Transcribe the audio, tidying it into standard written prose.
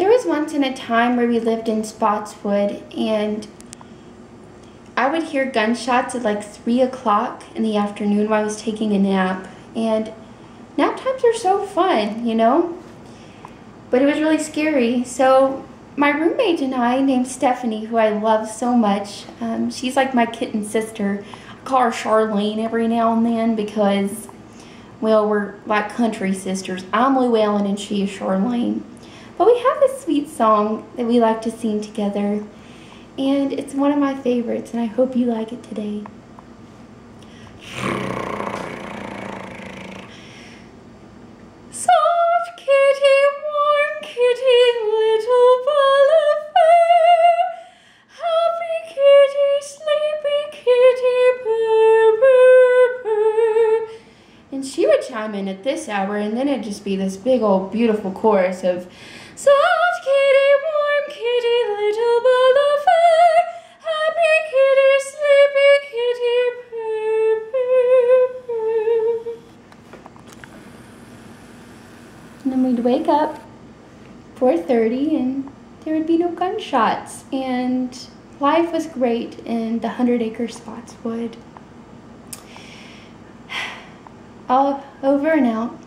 There was once in a time where we lived in Spotswood, and I would hear gunshots at like 3 o'clock in the afternoon while I was taking a nap. And nap times are so fun, you know? But it was really scary. So my roommate and I, named Stephanie, who I love so much, she's like my kitten sister. I call her Charlene every now and then because, well, we're like country sisters. I'm Llewellyn and she is Charlene. But we have this sweet song that we like to sing together, and it's one of my favorites, and I hope you like it today. Soft kitty, warm kitty, little ball of fur. Happy kitty, sleepy kitty, purr, purr, purr. And she would chime in at this hour, and then it'd just be this big old beautiful chorus of soft kitty, warm kitty, little ball of fur. Happy kitty, sleepy kitty, purr, purr, purr. And then we'd wake up 4:30 and there would be no gunshots, and life was great in the 100-acre Spotswood. All over and out.